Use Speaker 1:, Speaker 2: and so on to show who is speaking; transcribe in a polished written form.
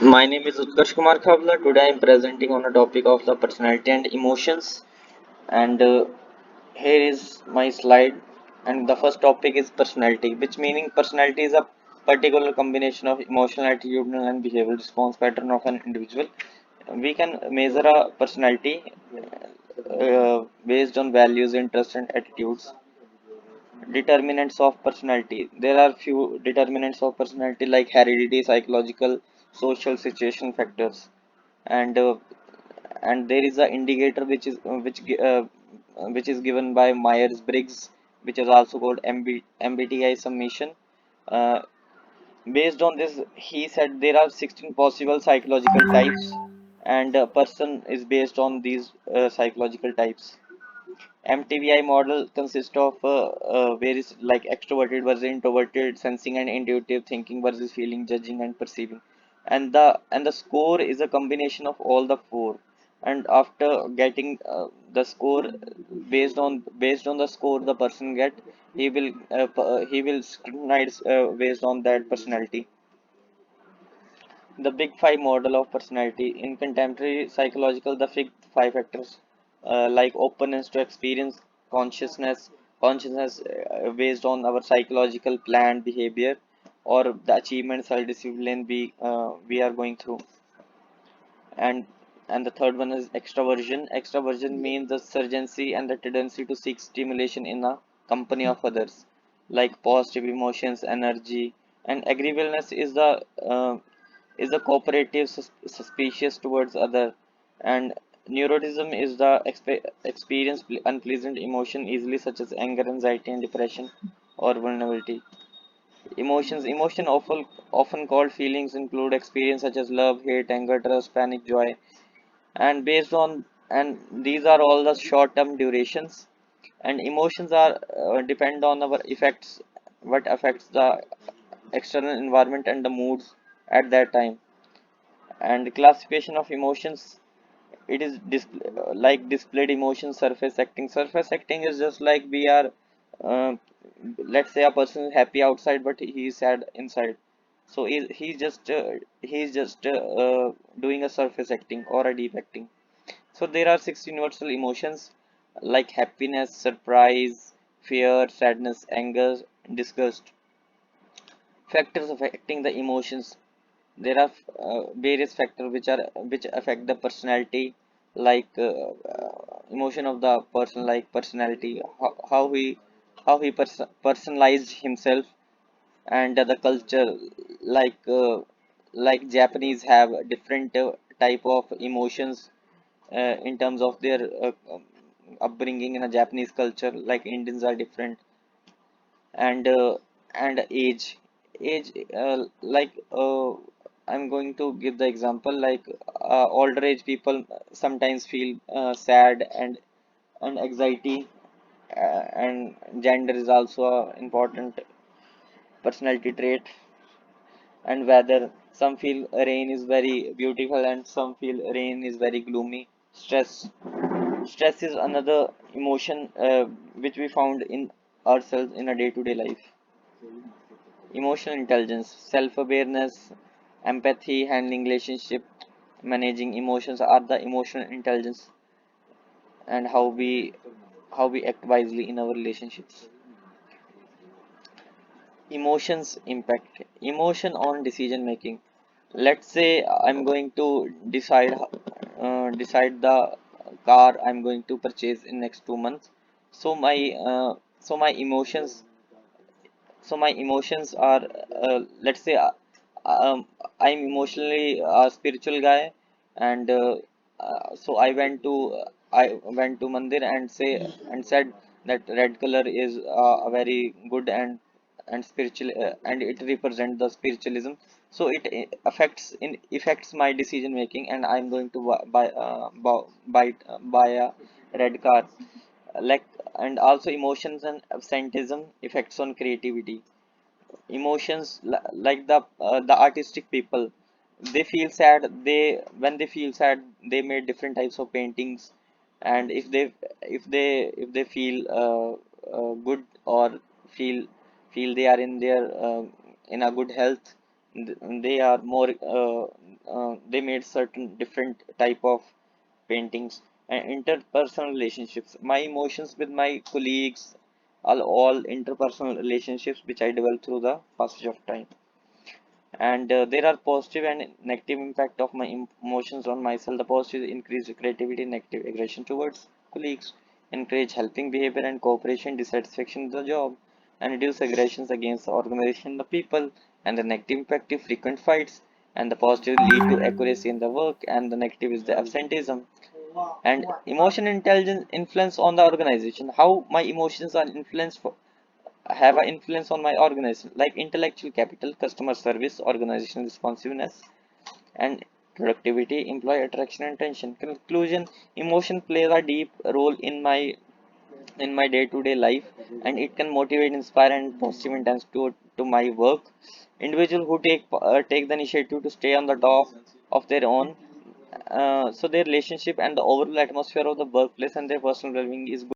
Speaker 1: My name is Utkarsh Kumar Khavla. Today I am presenting on a topic of the personality and emotions. And here is my slide. And the first topic is personality, which meaning personality is a particular combination of emotional, attitudinal, and behavioral response pattern of an individual. We can measure a personality based on values, interests, and attitudes. Determinants of personality. There are few determinants of personality like heredity, psychological, social, situation factors, and there is a indicator which is given by Myers-Briggs, which is also called MBTI summation. Uh, Based on this, he said there are 16 possible psychological types, and a person is based on these psychological types. MTVI model consists of various like extroverted versus introverted, sensing and intuitive, thinking versus feeling, judging and perceiving. And the score is a combination of all the four. And after getting the score based on the score the person get, he will scrutinize based on that personality. The Big Five model of personality in contemporary psychological, the Big Five factors like openness to experience, consciousness based on our psychological planned behavior or the achievement, self-discipline we are going through, and the third one is extraversion. Extraversion means the urgency and the tendency to seek stimulation in a company of others, like positive emotions, energy, and agreeableness is the cooperative suspicious towards other, and neuroticism is the experience unpleasant emotion easily such as anger, anxiety, and depression or vulnerability. Emotion often called feelings include experience such as love, hate, anger, trust, panic, joy, and based on and these are all the short term durations, and emotions are depend on our effects, what affects the external environment and the moods at that time. And the classification of emotions, it is like displayed emotion, surface acting is just like we are uh, let's say a person is happy outside but he is sad inside, so he's just doing a surface acting or a deep acting. So there are six universal emotions like happiness, surprise, fear, sadness, anger, disgust. Factors affecting the emotions, there are various factors which affect the personality, like emotion of the person, like personality, how he personalized himself, and the culture, like Japanese have different type of emotions in terms of their upbringing in a Japanese culture, like Indians are different, and age like I'm going to give the example like older age people sometimes feel sad and anxiety, and gender is also a important personality trait, and weather, some feel rain is very beautiful and some feel rain is very gloomy. Stress is another emotion which we found in ourselves in a day-to-day life. Emotional intelligence, self-awareness, empathy, handling relationship, managing emotions are the emotional intelligence, and how we act wisely in our relationships. Emotions impact emotion on decision making. Let's say I'm going to decide the car I'm going to purchase in next 2 months. So my emotions, my emotions are let's say um, I'm emotionally a spiritual guy, and so I went to mandir and said that red color is a very good and spiritual, and it represents the spiritualism. So it affects my decision making, and I'm going to buy a red car, like. And also emotions and absenteeism effects on creativity. Emotions like the artistic people, they feel sad, when they feel sad they made different types of paintings, and if they feel good or feel they are in their in a good health, they are more they made certain different type of paintings. And interpersonal relationships, my emotions with my colleagues are all interpersonal relationships which I developed through the passage of time. And there are positive and negative impact of my emotions on myself. The positive increase creativity, negative aggression towards colleagues, encourage helping behavior and cooperation, dissatisfaction with the job, and reduce aggressions against the organization, the people. And the negative impact is frequent fights, and the positive lead to accuracy in the work, and the negative is the absenteeism. And emotion intelligence influence on the organization, how my emotions are influenced have an influence on my organization, like intellectual capital, customer service, organizational responsiveness, and productivity, employee attraction and tension. Conclusion: emotion plays a deep role in my day-to-day life, and it can motivate, inspire, and positive intensity to my work. Individuals who take the initiative to stay on the top of their own, so their relationship and the overall atmosphere of the workplace and their personal well-being is